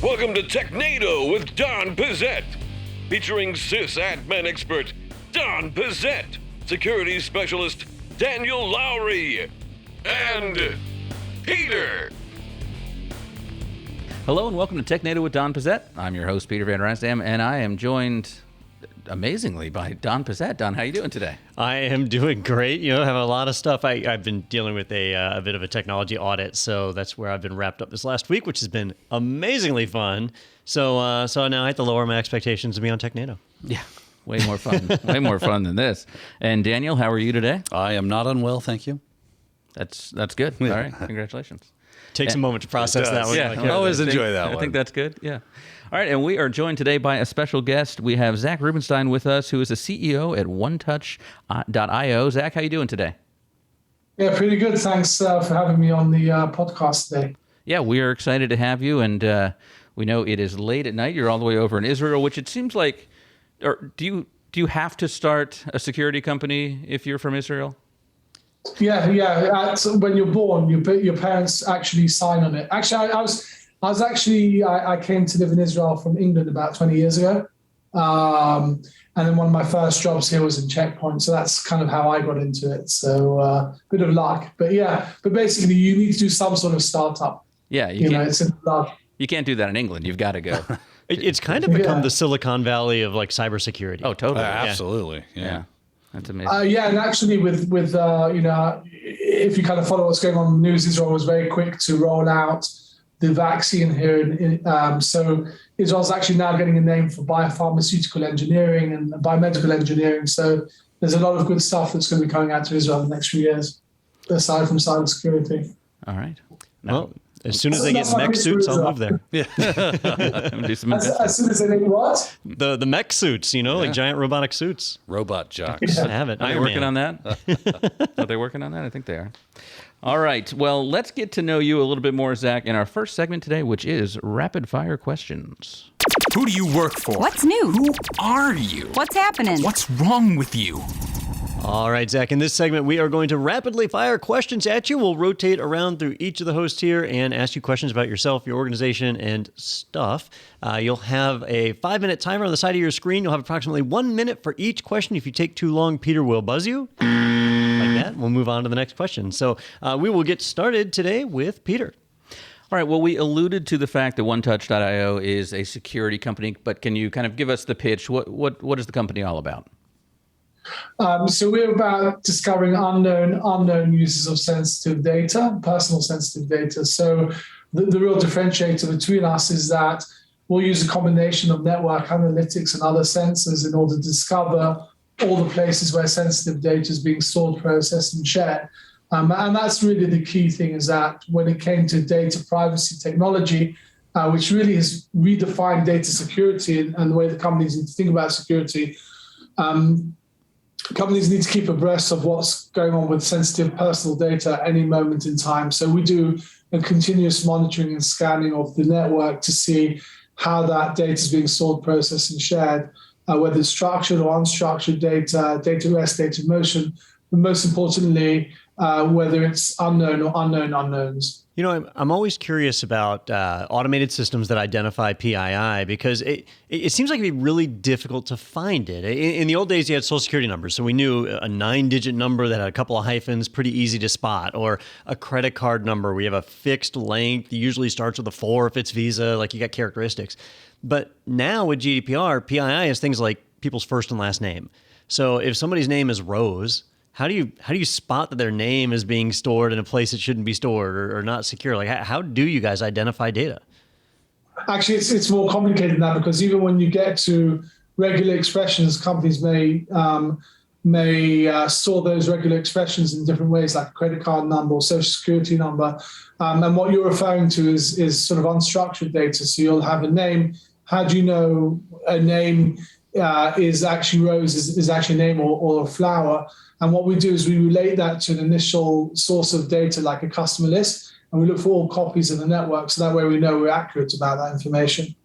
Welcome to Technado with Don Pizzette, featuring sysadmin expert Don Pizzette, security specialist Daniel Lowry, and Peter. Hello and welcome to Technado with Don Pizzette. I'm your host, Peter Van Ransdam, and I am joined amazingly by Don Pizzette. Don, how you doing today? I am doing great. You know, I have a lot of stuff. I've been dealing with a bit of a technology audit, so that's where I've been wrapped up this last week, which has been amazingly fun. So now I have to lower my expectations to be on Technado. Yeah, way more fun. Way more fun than this. And Daniel, how are you today? I am not unwell, thank you. That's good. All right, congratulations. Takes a moment to process that one. Yeah, I always enjoy that one. I think that's good. Yeah. All right, and we are joined today by a special guest. We have Zak Rubenstein with us, who is the CEO at OneTouch.io. Zak, how you doing today? Yeah, pretty good. Thanks for having me on the podcast today. Yeah, we are excited to have you, and we know it is late at night. You're all the way over in Israel, which it seems like. Or do you have to start a security company if you're from Israel? Yeah. When you're born, your parents actually sign on it. Actually, I came to live in Israel from England about 20 years ago. And then one of my first jobs here was in Checkpoint. So that's kind of how I got into it. So bit of luck. But basically you need to do some sort of startup. Yeah, it's in luck. You can't do that in England. You've got to go. It's kind of become the Silicon Valley of like cybersecurity. Oh, totally. Absolutely. Yeah. That's amazing. And actually with if you kind of follow what's going on in the news, Israel was very quick to roll out the vaccine here. So Israel's actually now getting a name for biopharmaceutical engineering and biomedical engineering. So there's a lot of good stuff that's going to be coming out to Israel in the next few years, aside from cybersecurity. All right. Well, as soon as they get mech suits, I'll move there. Yeah. As soon as they get what? The mech suits, like giant robotic suits. Robot jocks. I have it. Are they working on that? Are they working on that? I think they are. All right. Well, let's get to know you a little bit more, Zak, in our first segment today, which is rapid fire questions. Who do you work for? What's new? Who are you? What's happening? What's wrong with you? All right, Zak, in this segment, we are going to rapidly fire questions at you. We'll rotate around through each of the hosts here and ask you questions about yourself, your organization, and stuff. You'll have a 5-minute timer on the side of your screen. You'll have approximately 1 minute for each question. If you take too long, Peter will buzz you. Like that. We'll move on to the next question. So we will get started today with Peter. All right. Well, we alluded to the fact that OneTouch.io is a security company, but can you kind of give us the pitch? What is the company all about? So we're about discovering unknown uses of sensitive data, personal sensitive data. So the real differentiator between us is that we'll use a combination of network analytics and other sensors in order to discover all the places where sensitive data is being stored, processed, and shared. And that's really the key thing, is that when it came to data privacy technology, which really has redefined data security and the way the companies need to think about security, companies need to keep abreast of what's going on with sensitive personal data at any moment in time. So we do a continuous monitoring and scanning of the network to see how that data is being stored, processed, and shared, whether it's structured or unstructured data, data rest, data motion, but most importantly, whether it's unknown or unknown unknowns. I'm always curious about automated systems that identify PII, because it seems like it'd be really difficult to find it. In the old days, you had social security numbers, so we knew a 9-digit number that had a couple of hyphens, pretty easy to spot, or a credit card number where you have a fixed length, usually starts with a 4 if it's Visa, like you got characteristics. But now with GDPR, PII is things like people's first and last name. So if somebody's name is Rose, how do you spot that their name is being stored in a place it shouldn't be stored or not secure? Like, how do you guys identify data? Actually, it's more complicated than that, because even when you get to regular expressions, companies may store those regular expressions in different ways, like a credit card number or social security number. And what you're referring to is sort of unstructured data. So you'll have a name. How do you know a name is actually Rose, is actually a name or a flower? And what we do is we relate that to an initial source of data, like a customer list, and we look for all copies in the network, so that way we know we're accurate about that information.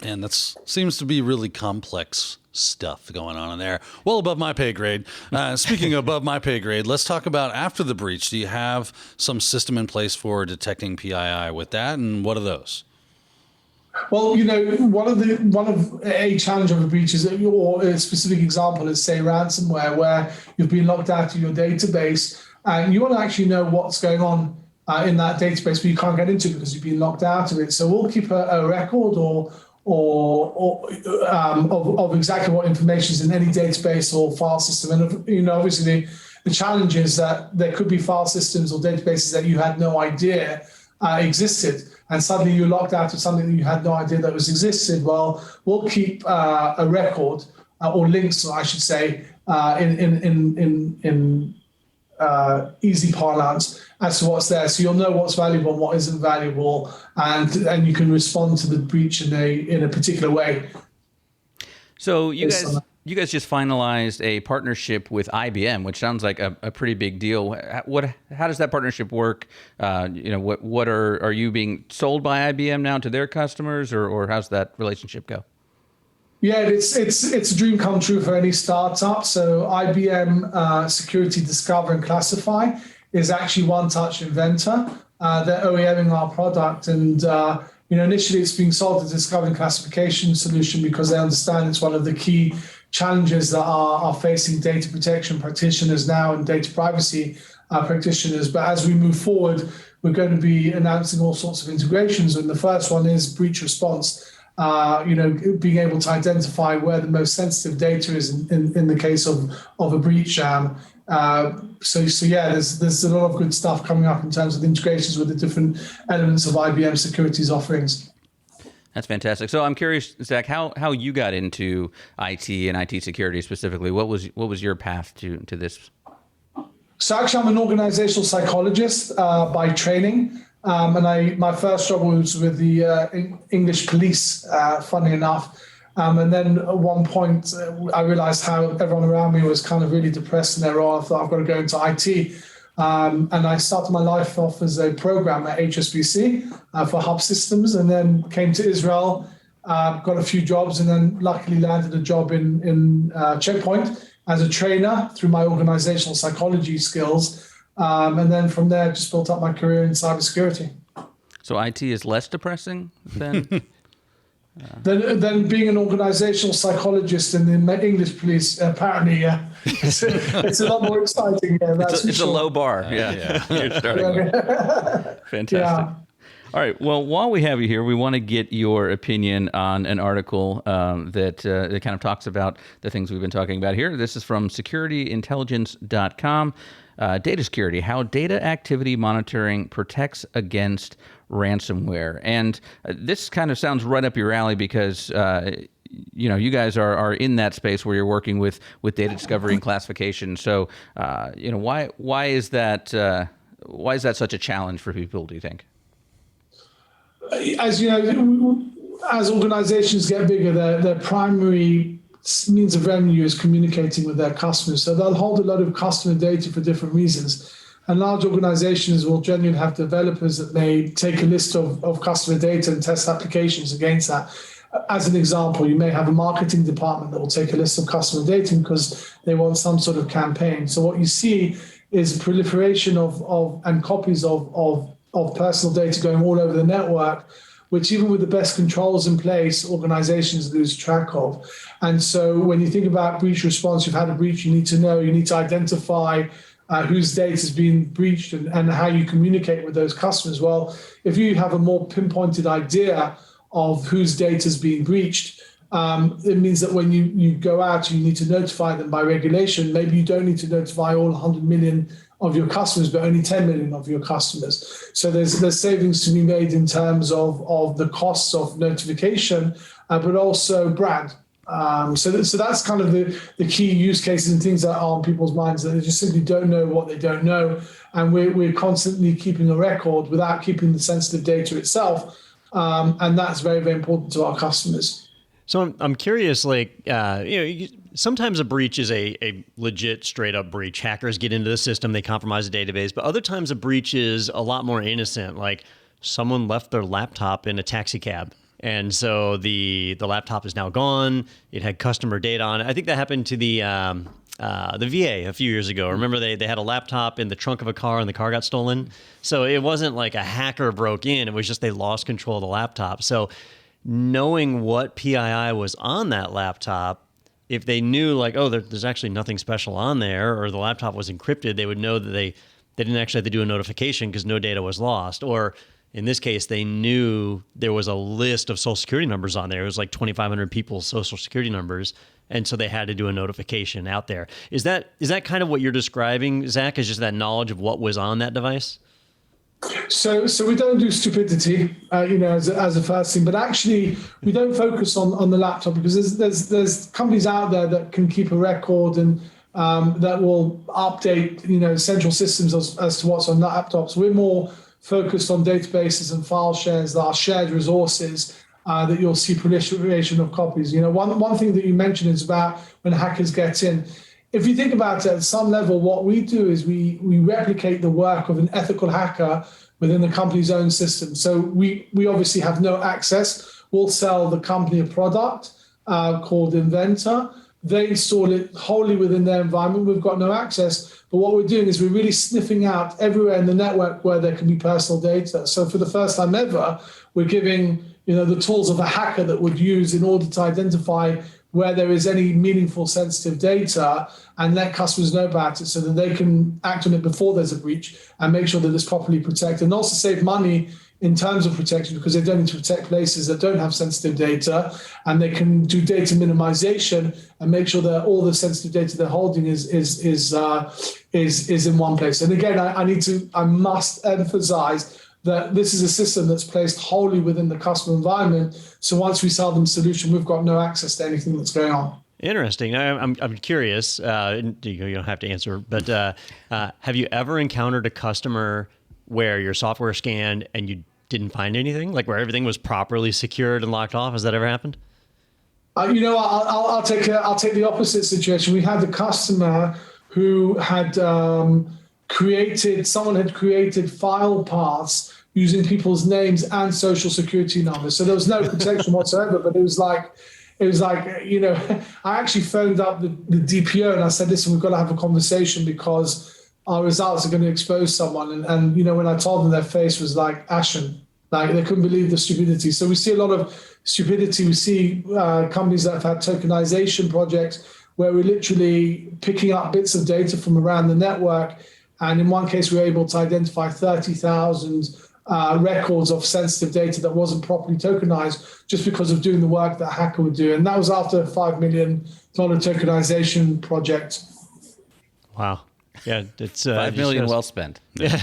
And that seems to be really complex stuff going on in there. Well above my pay grade. Speaking above my pay grade, let's talk about after the breach. Do you have some system in place for detecting PII with that, and what are those? Well, one of a challenge of a breach is, or a specific example is, say, ransomware, where you've been locked out of your database and you want to actually know what's going on in that database, but you can't get into it because you've been locked out of it. So we'll keep a record of exactly what information is in any database or file system. And obviously the challenge is that there could be file systems or databases that you had no idea existed, and suddenly you're locked out of something that you had no idea that was existed. Well, we'll keep a record or links, I should say, in easy parlance as to what's there, so you'll know what's valuable and what isn't valuable, and you can respond to the breach in a particular way. So you guys just finalized a partnership with IBM, which sounds like a pretty big deal. How does that partnership work? What are you being sold by IBM now to their customers, or how's that relationship go? Yeah, it's a dream come true for any startup. So IBM Security Discover and Classify is actually one-touch inventor. They're OEMing our product, and initially it's being sold as a discovery and classification solution because they understand it's one of the key challenges that are facing data protection practitioners now and data privacy practitioners. But as we move forward, we're going to be announcing all sorts of integrations, and the first one is breach response. Being able to identify where the most sensitive data is in the case of a breach. There's a lot of good stuff coming up in terms of integrations with the different elements of IBM Security's offerings. That's fantastic. So I'm curious, Zach, how you got into IT and IT security specifically. What was your path to this? So actually, I'm an organizational psychologist by training. And my first job was with the English police, funny enough. And then at one point, I realized how everyone around me was kind of really depressed in their role. I thought, I've got to go into IT. And I started my life off as a programmer at HSBC for Hub Systems, and then came to Israel, got a few jobs, and then luckily landed a job in Checkpoint as a trainer through my organizational psychology skills. And then from there, just built up my career in cybersecurity. So IT is less depressing than than being an organizational psychologist in the English police. Apparently, it's a lot more exciting. Yeah, it's a low bar. Yeah. You're starting with. Fantastic. Yeah. All right. Well, while we have you here, we want to get your opinion on an article that kind of talks about the things we've been talking about here. This is from securityintelligence.com. Data security, how data activity monitoring protects against ransomware. And this kind of sounds right up your alley because, you guys are in that space where you're working with data discovery and classification. So, why is that such a challenge for people, do you think? As you know, as organizations get bigger, their primary means of revenue is communicating with their customers. So they'll hold a lot of customer data for different reasons. And large organizations will generally have developers that may take a list of customer data and test applications against that. As an example, you may have a marketing department that will take a list of customer data because they want some sort of campaign. So what you see is a proliferation and copies of personal data going all over the network, which even with the best controls in place, organizations lose track of. And so when you think about breach response, you've had a breach, you need to identify whose data is being breached and how you communicate with those customers. Well, if you have a more pinpointed idea of whose data is being breached, it means that when you go out, you need to notify them by regulation. Maybe you don't need to notify all 100 million of your customers, but only 10 million of your customers. So there's savings to be made in terms of the costs of notification, but also brand. So that's kind of the key use cases and things that are on people's minds, that they just simply don't know what they don't know. And we're constantly keeping a record without keeping the sensitive data itself. And that's very, very important to our customers. So I'm curious, sometimes a breach is a legit, straight up breach. Hackers get into the system, they compromise the database, but other times a breach is a lot more innocent, like someone left their laptop in a taxi cab. And so the laptop is now gone. It had customer data on it. I think that happened to the VA a few years ago. Remember, they had a laptop in the trunk of a car and the car got stolen. So it wasn't like a hacker broke in. It was just they lost control of the laptop. So knowing what PII was on that laptop, if they knew like, oh, there's actually nothing special on there, or the laptop was encrypted, they would know that they didn't actually have to do a notification because no data was lost. Or in this case, they knew there was a list of social security numbers on there. It was like 2,500 people's social security numbers. And so they had to do a notification out there. Is that kind of what you're describing, Zach, is just that knowledge of what was on that device? So we don't do stupidity, as a first thing, but actually we don't focus on the laptop because there's companies out there that can keep a record and that will update, central systems as to what's on laptops. We're more focused on databases and file shares that are shared resources that you'll see proliferation of copies. One thing that you mentioned is about when hackers get in. If you think about it at some level, what we do is we replicate the work of an ethical hacker within the company's own system. So we obviously have no access. We'll sell the company a product called Inventor. They install it wholly within their environment. We've got no access. But what we're doing is we're really sniffing out everywhere in the network where there can be personal data. So for the first time ever, we're giving the tools of a hacker that would use in order to identify where there is any meaningful sensitive data and let customers know about it so that they can act on it before there's a breach and make sure that it's properly protected, and also save money in terms of protection because they don't need to protect places that don't have sensitive data, and they can do data minimization and make sure that all the sensitive data they're holding is in one place. And again, I must emphasize that this is a system that's placed wholly within the customer environment. So once we sell them a solution, we've got no access to anything that's going on. Interesting. I'm curious. You don't have to answer, but have you ever encountered a customer where your software scanned and you didn't find anything, like where everything was properly secured and locked off? Has that ever happened? I'll take the opposite situation. We had a customer who had someone had created file paths using people's names and social security numbers. So there was no protection whatsoever, but it was like, I actually phoned up the DPO and I said, listen, we've got to have a conversation because our results are going to expose someone. And when I told them, their face was like ashen, like they couldn't believe the stupidity. So we see a lot of stupidity. We see companies that have had tokenization projects where we're literally picking up bits of data from around the network. And in one case, we were able to identify 30,000 records of sensitive data that wasn't properly tokenized just because of doing the work that a hacker would do. And that was after a $5 million tokenization project. Wow. Yeah, it's $5 million well spent. Yeah.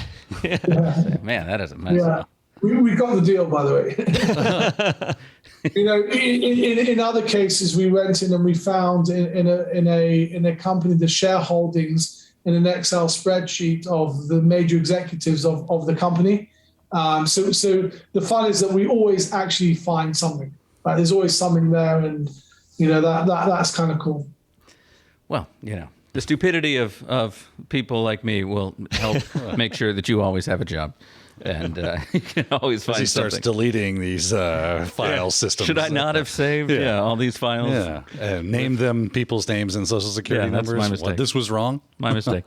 Man, that is a mess. Yeah. We got the deal, by the way. In other cases, we went in and we found in a company the shareholdings in an Excel spreadsheet of the major executives of the company. So the fun is that we always actually find something. Right? There's always something there, and that's kind of cool. Well, the stupidity of people like me will help make sure that you always have a job. And you can always find he starts something. deleting these file systems. Should I not have saved all these files? Yeah. Name them people's names and social security numbers. That's my mistake. This was wrong. My mistake.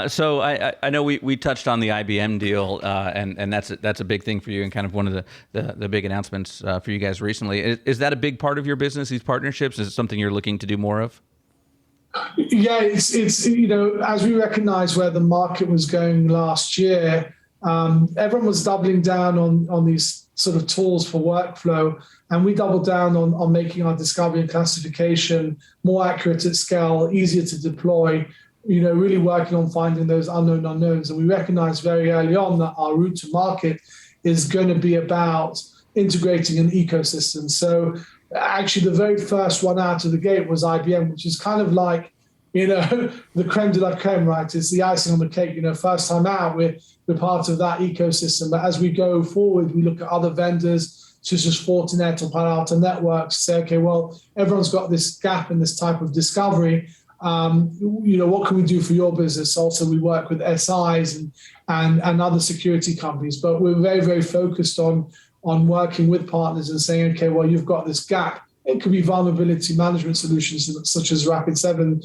So I know we touched on the IBM deal, and that's a big thing for you, and kind of one of the big announcements for you guys recently. Is that a big part of your business, these partnerships? Is it something you're looking to do more of? Yeah, it's as we recognize where the market was going last year, everyone was doubling down on these sort of tools for workflow, and we doubled down on making our discovery and classification more accurate at scale, easier to deploy, really working on finding those unknown unknowns. And we recognized very early on that our route to market is going to be about integrating an ecosystem. So actually the very first one out of the gate was IBM, which is kind of like, the creme de la creme, right? It's the icing on the cake. First time out, we're part of that ecosystem. But as we go forward, we look at other vendors such as Fortinet or Palo Alto Networks, say, okay, well, everyone's got this gap in this type of discovery. What can we do for your business? Also, we work with SIs and other security companies, but we're very, very focused on working with partners and saying, okay, well, you've got this gap. It could be vulnerability management solutions such as Rapid7.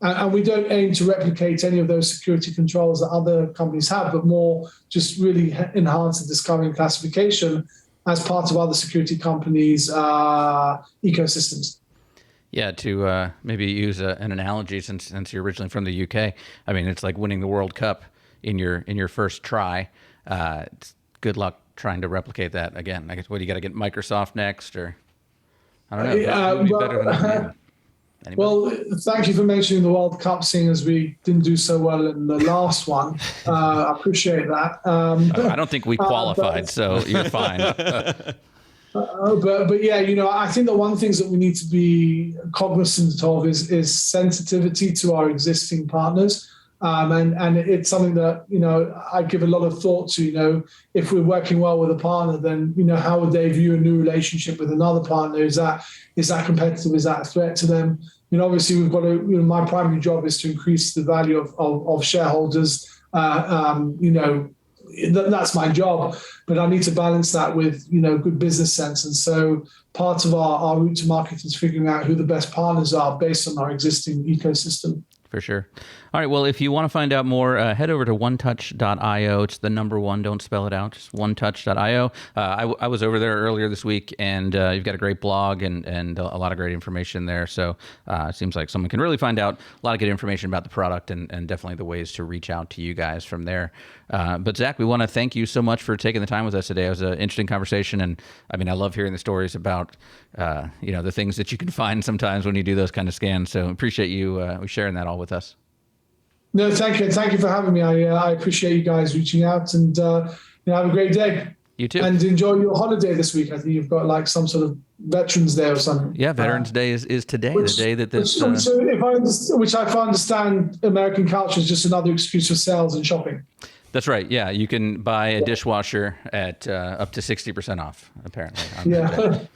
And we don't aim to replicate any of those security controls that other companies have, but more just really enhance the discovery and classification. as part of other security companies' ecosystems. Yeah, to maybe use an analogy, since you're originally from the UK, I mean, it's like winning the World Cup in your first try. It's good luck trying to replicate that again. I guess, what, do you got to get Microsoft next, or I don't know. Who would be better than anybody? Well, thank you for mentioning the World Cup, seeing as we didn't do so well in the last one. I appreciate that. I don't think we qualified, so you're fine. But yeah, I think that one of the things that we need to be cognizant of is sensitivity to our existing partners. And it's something that, I give a lot of thought to. If we're working well with a partner, then, how would they view a new relationship with another partner? Is that competitive? Is that a threat to them? Obviously, we've got to, my primary job is to increase the value of shareholders. That's my job, but I need to balance that with, good business sense. And so part of our route to market is figuring out who the best partners are based on our existing ecosystem. For sure. All right. Well, if you want to find out more, head over to onetouch.io. It's the number one. Don't spell it out. Just onetouch.io. I was over there earlier this week, and you've got a great blog and a lot of great information there. So it seems like someone can really find out a lot of good information about the product and definitely the ways to reach out to you guys from there. But Zach, we want to thank you so much for taking the time with us today. It was an interesting conversation, and I mean, I love hearing the stories about the things that you can find sometimes when you do those kind of scans. So appreciate you sharing that all with us. No, thank you. Thank you for having me. I appreciate you guys reaching out, and have a great day. You too. And enjoy your holiday this week. I think you've got like some sort of Veterans Day or something. Yeah, Veterans Day is today, the day that this... Which I understand American culture is just another excuse for sales and shopping. That's right. Yeah, you can buy a dishwasher at up to 60% off, apparently. So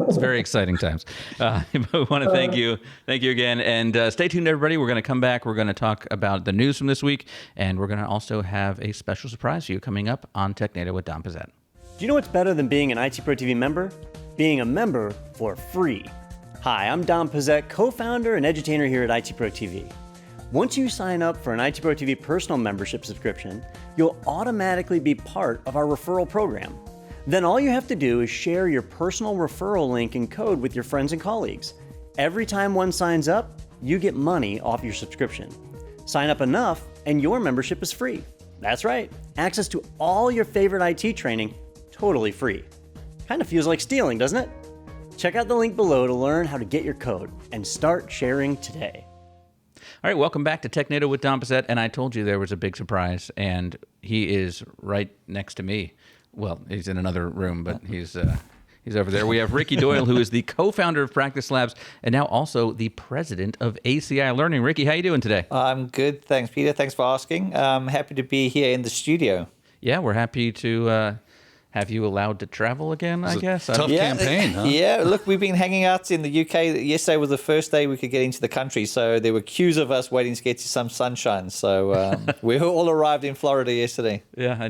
it's very exciting times. But we want to thank you again, and stay tuned, everybody. We're going to come back. We're going to talk about the news from this week, and we're going to also have a special surprise for you coming up on Technado with Don Pizzette. Do you know what's better than being an IT Pro TV member? Being a member for free. Hi, I'm Don Pizzette, co-founder and edutainer here at IT Pro TV. Once you sign up for an IT Pro TV personal membership subscription, you'll automatically be part of our referral program. Then all you have to do is share your personal referral link and code with your friends and colleagues. Every time one signs up, you get money off your subscription. Sign up enough and your membership is free. That's right, access to all your favorite IT training, totally free. Kind of feels like stealing, doesn't it? Check out the link below to learn how to get your code and start sharing today. All right, welcome back to Technado with Don Pizzette, and I told you there was a big surprise, and he is right next to me. Well, he's in another room, but he's over there. We have Ricky Doyle, who is the co-founder of Practice Labs, and now also the president of ACI Learning. Ricky, how you doing today? I'm good, thanks, Peter. Thanks for asking. I'm happy to be here in the studio. Yeah, we're happy to have you allowed to travel again, I guess. Tough campaign, huh? Yeah, look, we've been hanging out in the UK. Yesterday was the first day we could get into the country, so there were queues of us waiting to get to some sunshine. So we all arrived in Florida yesterday. Yeah,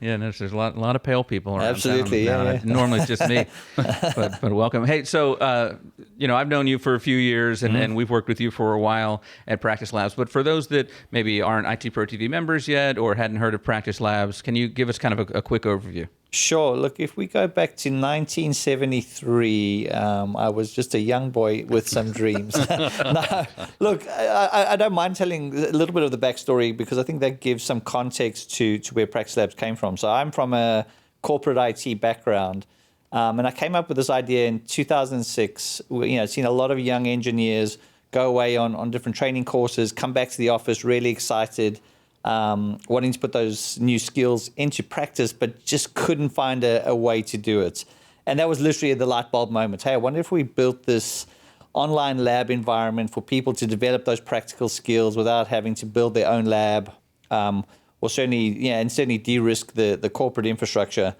there's a lot of pale people around. Absolutely, town. yeah. Normally it's just me, but welcome. Hey, so I've known you for a few years, and we've worked with you for a while at Practice Labs. But for those that maybe aren't IT Pro TV members yet or hadn't heard of Practice Labs, can you give us kind of a quick overview? Sure. Look, if we go back to 1973, I was just a young boy with some dreams. No, look, I don't mind telling a little bit of the backstory because I think that gives some context to where Practice Labs came from. So I'm from a corporate IT background, and I came up with this idea in 2006. Seen a lot of young engineers go away on different training courses, come back to the office really excited, wanting to put those new skills into practice, but just couldn't find a way to do it. And that was literally the light bulb moment. Hey, I wonder if we built this online lab environment for people to develop those practical skills without having to build their own lab, or certainly de-risk the corporate infrastructure.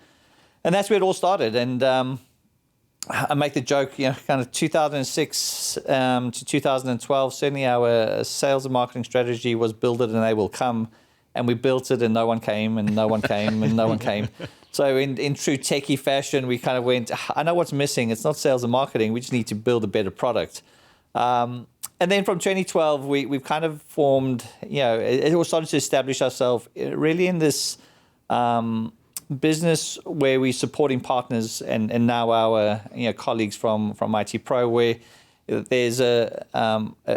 And that's where it all started. And I make the joke, kind of 2006 to 2012, certainly our sales and marketing strategy was build it and they will come. And we built it and no one came and no one came and no one came. So in true techie fashion, we kind of went, I know what's missing. It's not sales and marketing. We just need to build a better product. And then from 2012, we've kind of formed, it all started to establish ourselves really in this business where we're supporting partners and now our colleagues from IT Pro, where there's a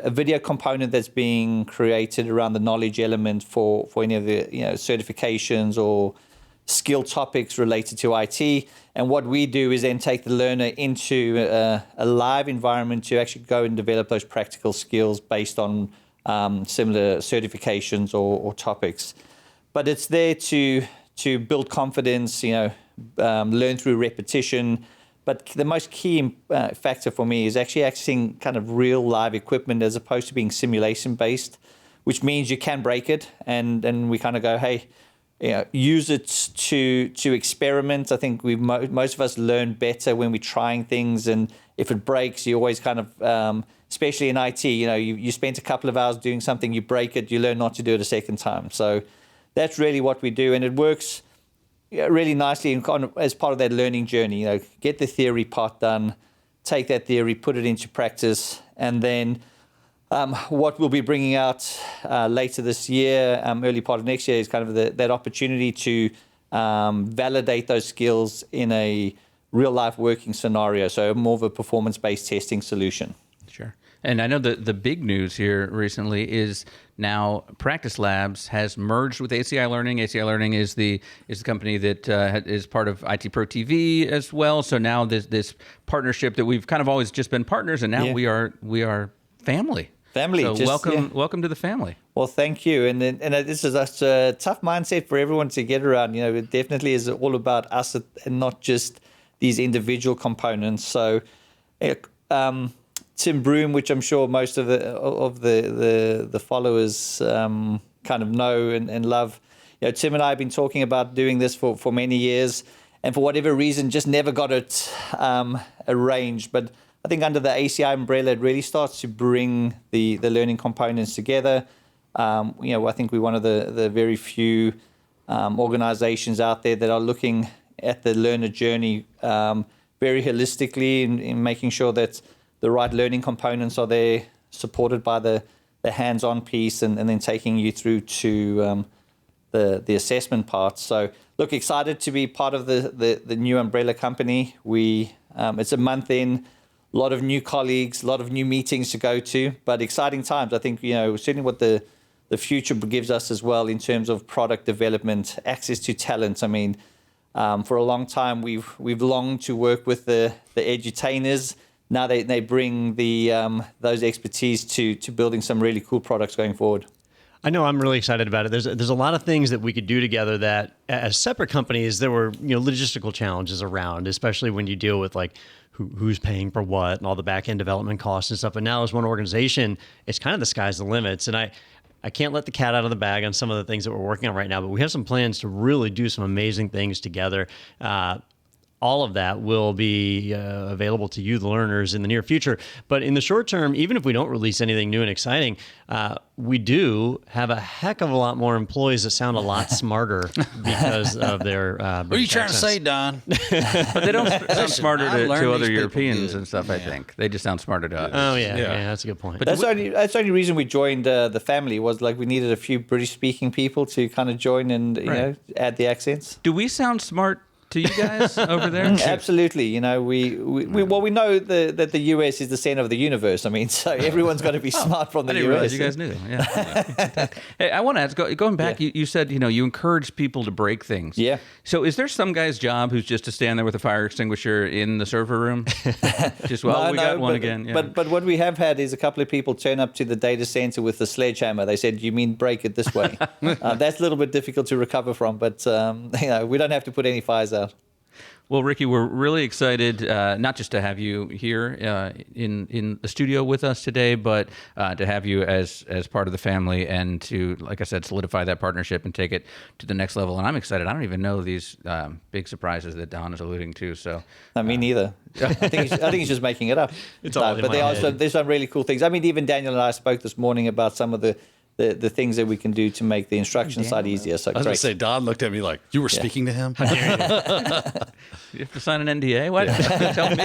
video component that's being created around the knowledge element for any of the certifications or skill topics related to IT. And what we do is then take the learner into a live environment to actually go and develop those practical skills based on similar certifications or topics. But it's there to build confidence, learn through repetition. But the most key factor for me is actually accessing kind of real live equipment as opposed to being simulation based, which means you can break it. And we kind of go, hey, use it to experiment. I think most of us learn better when we're trying things. And if it breaks, you always kind of, especially in IT, you spent a couple of hours doing something, you break it, you learn not to do it a second time. So that's really what we do. And it works really nicely and kind of as part of that learning journey. Get the theory part done, take that theory, put it into practice, and then what we'll be bringing out later this year, early part of next year, is kind of that opportunity to validate those skills in a real life working scenario. So more of a performance-based testing solution. Sure. And I know the big news here recently is now Practice Labs has merged with ACI Learning. ACI Learning is the company that is part of IT Pro TV as well. So now this partnership that we've kind of always just been partners, and now we are family. So welcome to the family. Well, thank you. And this is a tough mindset for everyone to get around. It definitely is all about us and not just these individual components. So Tim Broom, which I'm sure most of the followers kind of know and love. Tim and I have been talking about doing this for many years, and for whatever reason, just never got it arranged. But I think under the ACI umbrella, it really starts to bring the learning components together. I think we're one of the very few organizations out there that are looking at the learner journey very holistically in making sure that the right learning components are there, supported by the hands-on piece, and then taking you through to the assessment part. So, look, excited to be part of the new umbrella company. It's a month in, a lot of new colleagues, a lot of new meetings to go to, but exciting times. I think, certainly what the future gives us as well in terms of product development, access to talent. I mean, for a long time, we've longed to work with the edutainers. Now they bring those expertise to building some really cool products going forward. I know I'm really excited about it. There's a lot of things that we could do together that, as separate companies, there were logistical challenges around, especially when you deal with like who's paying for what and all the back end development costs and stuff. But now as one organization, it's kind of the sky's the limits. And I can't let the cat out of the bag on some of the things that we're working on right now, but we have some plans to really do some amazing things together. All of that will be available to you, the learners, in the near future. But in the short term, even if we don't release anything new and exciting, we do have a heck of a lot more employees that sound a lot smarter because of their What are you trying to say, Don? But they don't sound smarter to other Europeans and stuff, I think. They just sound smarter to us. Oh, yeah, that's a good point. But that's the only reason we joined the family, was like we needed a few British-speaking people to kind of join and add the accents. Do we sound smart to you guys over there? Absolutely. We know that the US is the center of the universe. I mean, so everyone's got to be smart from the I didn't US. realize you guys knew. Yeah. Hey, I want to ask, going back, you said, you encourage people to break things. Yeah. So is there some guy's job who's just to stand there with a fire extinguisher in the server room? Just, we got one again. Yeah. But what we have had is a couple of people turn up to the data center with the sledgehammer. They said, you mean break it this way? That's a little bit difficult to recover from, but we don't have to put any fires out. Well, Ricky, we're really excited not just to have you here in the studio with us today, but to have you as part of the family and to, like I said, solidify that partnership and take it to the next level. And I'm excited. I don't even know these big surprises that Don is alluding to. So, me neither. I think he's just making it up. There's some really cool things. I mean, even Daniel and I spoke this morning about some of the things that we can do to make the instruction side easier. So I was going to say, Don looked at me like, you were speaking to him? You have to sign an NDA? What? Tell me.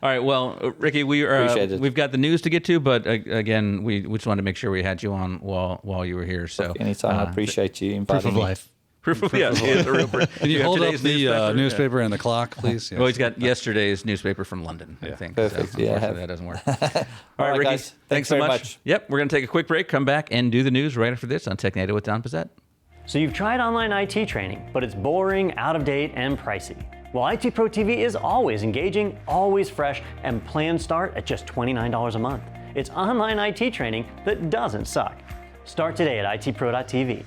All right. Well, Ricky, we've got the news to get to, but again, we just wanted to make sure we had you on while you were here. So anytime. I appreciate you inviting me. Proof of life. Proof of, yeah, he is a real person. Can you have hold up today's the newspaper and the clock, please? Yes. Well, he's got yesterday's newspaper from London, I think. Perfect. So Yeah, I unfortunately, have. that doesn't work. All right, Ricky. guys. Thanks very so much. Yep, we're going to take a quick break, come back, and do the news right after this on Technado with Don Pizzette. So you've tried online IT training, but it's boring, out of date, and pricey. Well, IT Pro TV is always engaging, always fresh, and plans start at just $29 a month. It's online IT training that doesn't suck. Start today at itpro.tv.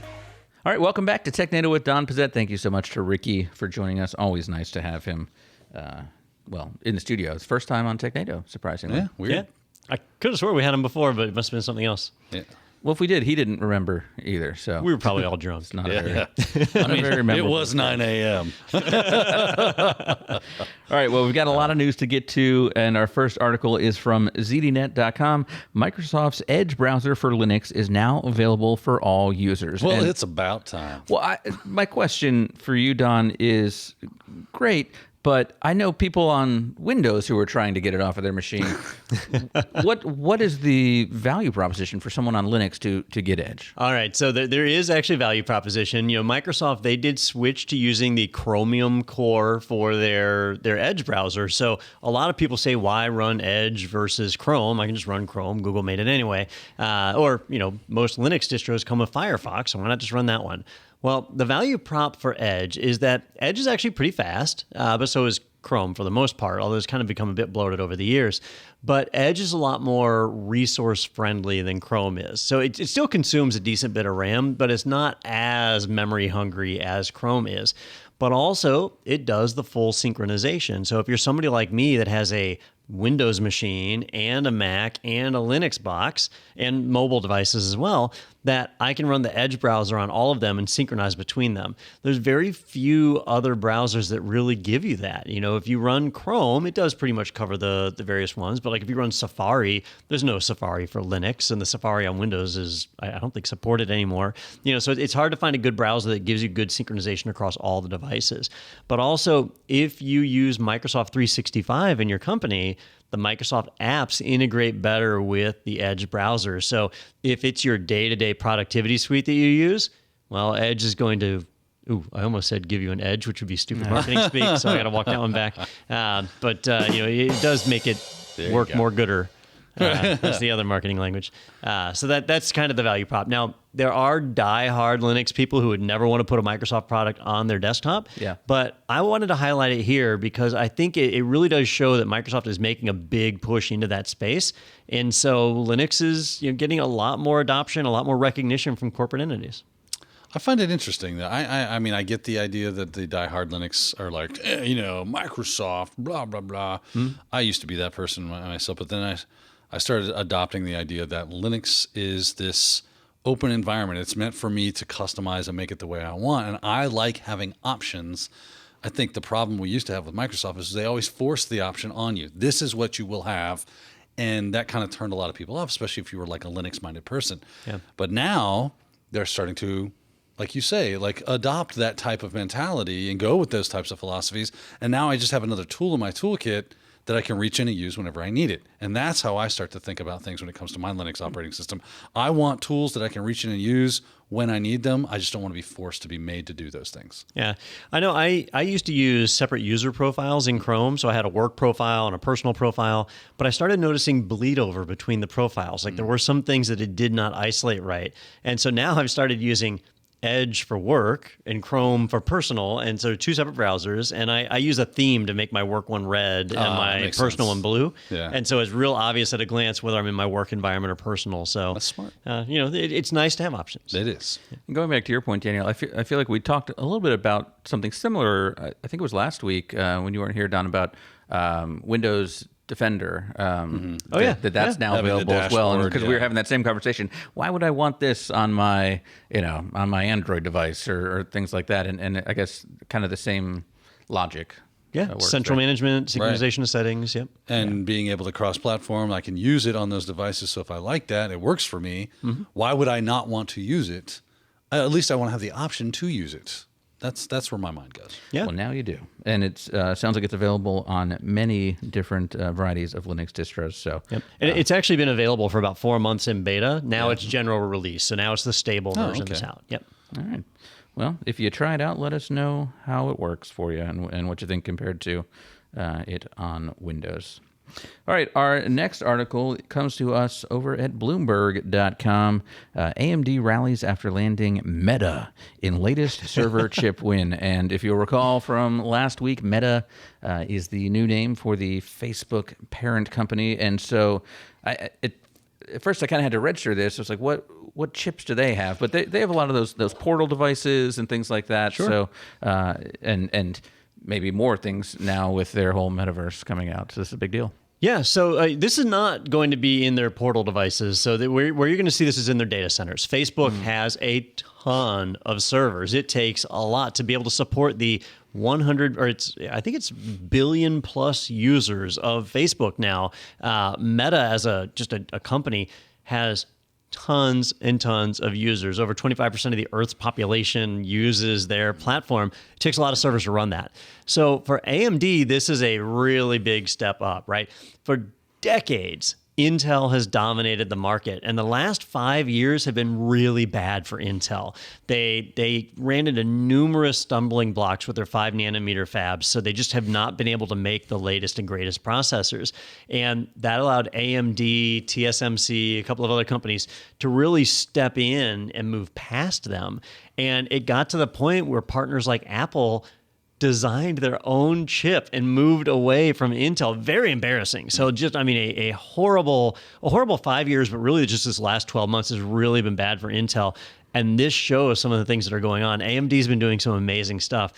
All right, welcome back to Technado with Don Pizzette. Thank you so much to Ricky for joining us. Always nice to have him, in the studio. It's first time on Technado, surprisingly. Yeah, weird. Yeah. I could have swore we had him before, but it must have been something else. Yeah. Well, if we did, he didn't remember either. So We were probably all drunk. it's not a very, not a very It memorable. was 9 a.m. All right, well, we've got a lot of news to get to, and our first article is from ZDNet.com. Microsoft's Edge browser for Linux is now available for all users. Well, And- it's about time. Well, my question for you, Don, is great, but I know people on Windows who are trying to get it off of their machine. What is the value proposition for someone on Linux to get Edge? All right, so there is actually a value proposition. You know, Microsoft, they did switch to using the Chromium core for their Edge browser. So a lot of people say, why run Edge versus Chrome? I can just run Chrome. Google made it anyway. Or, most Linux distros come with Firefox, so why not just run that one? Well, the value prop for Edge is that Edge is actually pretty fast, but so is Chrome for the most part, although it's kind of become a bit bloated over the years. But Edge is a lot more resource friendly than Chrome is. So it still consumes a decent bit of RAM, but it's not as memory hungry as Chrome is. But also, it does the full synchronization. So if you're somebody like me that has a Windows machine and a Mac and a Linux box and mobile devices as well, that I can run the Edge browser on all of them and synchronize between them. There's very few other browsers that really give you that. If you run Chrome, it does pretty much cover the various ones, but like if you run Safari, there's no Safari for Linux, and the Safari on Windows is, I don't think, supported anymore. So it's hard to find a good browser that gives you good synchronization across all the devices. But also, if you use Microsoft 365 in your company, the Microsoft apps integrate better with the Edge browser. So if it's your day-to-day productivity suite that you use, well, Edge is going to, I almost said give you an edge, which would be stupid marketing speak, so I got to walk that one back. But it does make it work more gooder. That's the other marketing language. So that's kind of the value prop. Now, there are die-hard Linux people who would never want to put a Microsoft product on their desktop. Yeah. But I wanted to highlight it here because I think it really does show that Microsoft is making a big push into that space. And so Linux is getting a lot more adoption, a lot more recognition from corporate entities. I find it interesting that I mean, I get the idea that the diehard Linux are like, Microsoft, blah, blah, blah. I used to be that person myself, but then I started adopting the idea that Linux is this open environment. It's meant for me to customize and make it the way I want. And I like having options. I think the problem we used to have with Microsoft is they always force the option on you. This is what you will have. And that kind of turned a lot of people off, especially if you were like a Linux-minded person. Yeah. But now they're starting to, like you say, adopt that type of mentality and go with those types of philosophies. And now I just have another tool in my toolkit that I can reach in and use whenever I need it. And that's how I start to think about things when it comes to my Linux operating system. I want tools that I can reach in and use when I need them. I just don't want to be forced to be made to do those things. Yeah, I know. I used to use separate user profiles in Chrome. So I had a work profile and a personal profile, but I started noticing bleed over between the profiles. Like there were some things that it did not isolate right. And so now I've started using Edge for work and Chrome for personal, and so two separate browsers. And I use a theme to make my work one red and my personal one blue. Yeah. And so it's real obvious at a glance whether I'm in my work environment or personal. So that's smart. It's nice to have options. It is. And going back to your point, Daniel, I feel like we talked a little bit about something similar. I think it was last week when you weren't here, Don, about Windows Defender. That's now available as well. Because we were having that same conversation. Why would I want this on my Android device or things like that? And I guess kind of the same logic. Yeah, works, central management, synchronization of settings. Yep. And being able to cross-platform, I can use it on those devices. So if I like that, it works for me. Why would I not want to use it? At least I want to have the option to use it. That's where my mind goes. Yeah. Well, now you do, and it sounds like it's available on many different varieties of Linux distros. So, and it's actually been available for about 4 months in beta. Now it's general release, so now it's the stable version that's out. Yep. All right. well, if you try it out, let us know how it works for you and what you think compared to it on Windows. All right, our next article comes to us over at Bloomberg.com. AMD rallies after landing Meta in latest server chip win. And if you'll recall from last week, Meta is the new name for the Facebook parent company. And so at first I kind of had to register this. I was like, what chips do they have? But they have a lot of those portal devices and things like that. Sure. So and maybe more things now with their whole metaverse coming out. So this is a big deal. Yeah, so this is not going to be in their portal devices. So where you're going to see this is in their data centers. Facebook has a ton of servers. It takes a lot to be able to support the 100, or I think it's billion plus users of Facebook now. Meta, as just a company, has tons and tons of users. Over 25% of the Earth's population uses their platform. It takes a lot of servers to run that. So for AMD, this is a really big step up, right? For decades, Intel has dominated the market, and the last 5 years have been really bad for Intel. They ran into numerous stumbling blocks with their 5 nanometer fabs, so they just have not been able to make the latest and greatest processors. And that allowed AMD, TSMC, a couple of other companies to really step in and move past them. And it got to the point where partners like Apple designed their own chip and moved away from Intel. Very embarrassing. So just, I mean, a horrible 5 years, but really just this last 12 months has really been bad for Intel. And this shows some of the things that are going on. AMD's been doing some amazing stuff.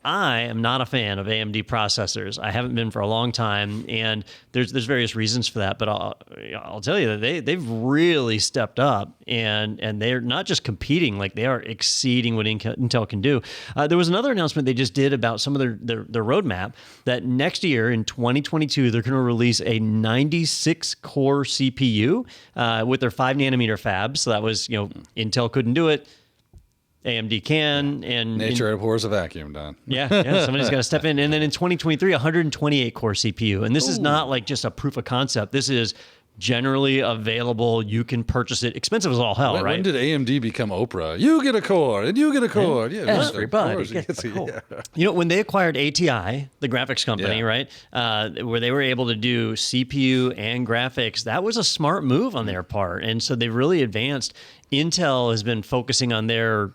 I am not a fan of AMD processors. I haven't been for a long time, and there's various reasons for that. But I'll tell you that they've really stepped up, and they're not just competing, like they are exceeding what Intel can do. There was another announcement they just did about some of their roadmap that next year in 2022 they're going to release a 96 core CPU with their 5 nanometer fabs. So that was, Intel couldn't do it. AMD can, and nature abhors a vacuum, Don. Yeah, somebody's got to step in. And then in 2023, 128 core CPU. And this is not like just a proof of concept. This is generally available. You can purchase it. Expensive as all hell, right? When did AMD become Oprah? You get a core, and you get a core. Yeah, everybody gets a core. When they acquired ATI, the graphics company, right, where they were able to do CPU and graphics, that was a smart move on their part. And so they really advanced. Intel has been focusing on their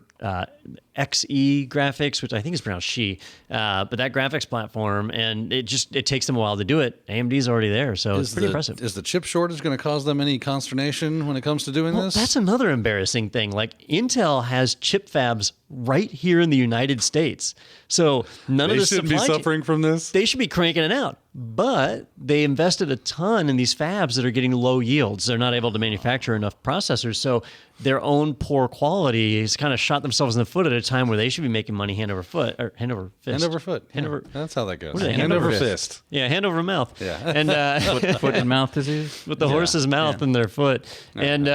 XE graphics, which I think is pronounced she, but that graphics platform, and it takes them a while to do it. AMD's already there, so it's pretty impressive. Is the chip shortage going to cause them any consternation when it comes to doing this? That's another embarrassing thing. Like Intel has chip fabs right here in the United States, so none of the shouldn't be suffering from this. They should be cranking it out, but they invested a ton in these fabs that are getting low yields. They're not able to manufacture enough processors, so their own poor quality has kind of shot themselves in the foot at a time where they should be making money hand over foot, or hand over fist. Hand over foot. That's how that goes. Hand over fist. Yeah, hand over mouth. Yeah. And foot and mouth disease? With the horse's mouth in their foot. And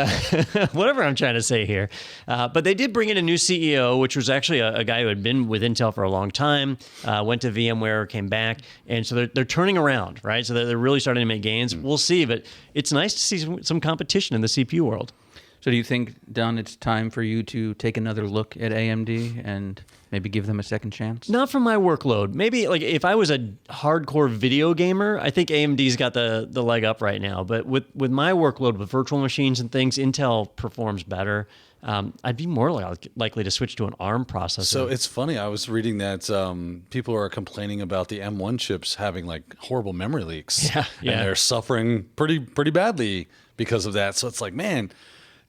whatever I'm trying to say here. But they did bring in a new CEO, which was actually a guy who had been with Intel for a long time, went to VMware, came back. And so they're turning around, right? So they're really starting to make gains. We'll see, but it's nice to see some competition in the CPU world. So do you think, Don, it's time for you to take another look at AMD and maybe give them a second chance? Not for my workload. Maybe like if I was a hardcore video gamer, I think AMD's got the leg up right now. But with my workload with virtual machines and things, Intel performs better. I'd be more likely to switch to an ARM processor. So it's funny. I was reading that people are complaining about the M1 chips having like horrible memory leaks. Yeah. And they're suffering pretty badly because of that. So it's like, man,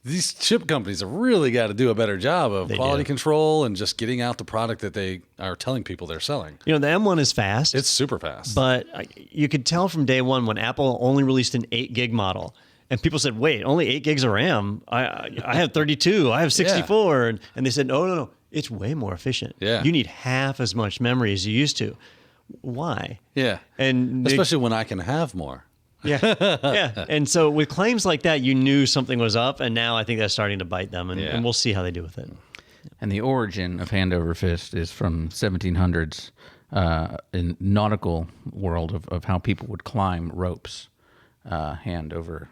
these chip companies have really got to do a better job of quality control and just getting out the product that they are telling people they're selling. The M1 is fast. It's super fast. But you could tell from day one when Apple only released an 8 gig model. And people said, wait, only 8 gigs of RAM? I have 32, I have 64. Yeah. And they said, no, it's way more efficient. Yeah. You need half as much memory as you used to. Why? Yeah. And especially when I can have more. Yeah. And so with claims like that, you knew something was up, and now I think that's starting to bite them, and we'll see how they do with it. And the origin of hand over fist is from 1700s in nautical world of how people would climb ropes hand over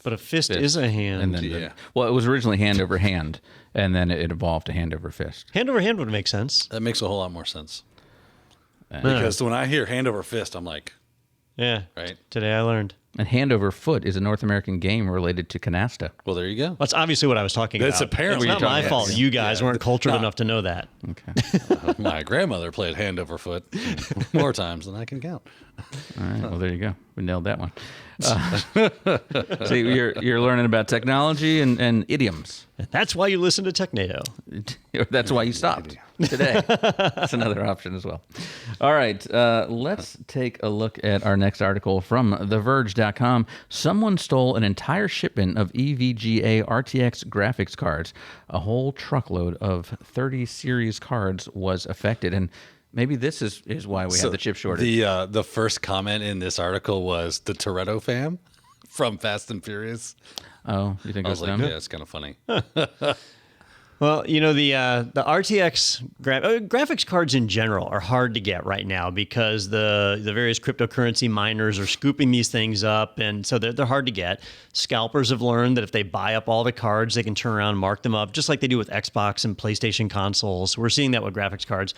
But a fist is a hand. And then, well, it was originally hand over hand, and then it evolved to hand over fist. Hand over hand would make sense. That makes a whole lot more sense. Because when I hear hand over fist, I'm like, yeah. Right. Today I learned. And hand over foot is a North American game related to canasta. Well, there you go. That's obviously what I was talking about. That's apparently It's not my fault. You guys weren't cultured enough to know that. Okay. My grandmother played hand over foot more times than I can count. All right. Well, there you go. We nailed that one. So you're learning about technology and idioms. That's why you listen to Technado. That's why you stopped today. That's another option as well. All right. Let's take a look at our next article from TheVerge.com. Someone stole an entire shipment of EVGA RTX graphics cards. A whole truckload of 30 series cards was affected. And maybe this is why we have the chip shortage. The first comment in this article was the Toretto fam from Fast and Furious. Oh, you think I that's was like, them? yeah, it's kind of funny. Well, you know, the RTX graphics cards in general are hard to get right now because the various cryptocurrency miners are scooping these things up, and so they're hard to get. Scalpers have learned that if they buy up all the cards, they can turn around and mark them up, just like they do with Xbox and PlayStation consoles. We're seeing that with graphics cards.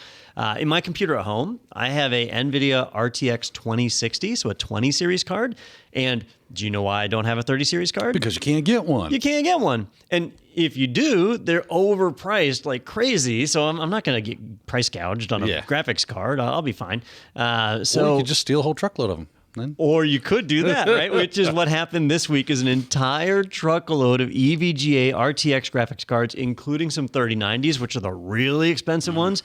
In my computer at home, I have a NVIDIA RTX 2060, so a 20 series card. And do you know why I don't have a 30 series card? Because you can't get one. You can't get one. And if you do, they're overpriced like crazy. So I'm not going to get price gouged on a graphics card. I'll be fine. Or you could just steal a whole truckload of them. Then. Or you could do that, right? Which is what happened this week is an entire truckload of EVGA RTX graphics cards, including some 3090s, which are the really expensive ones,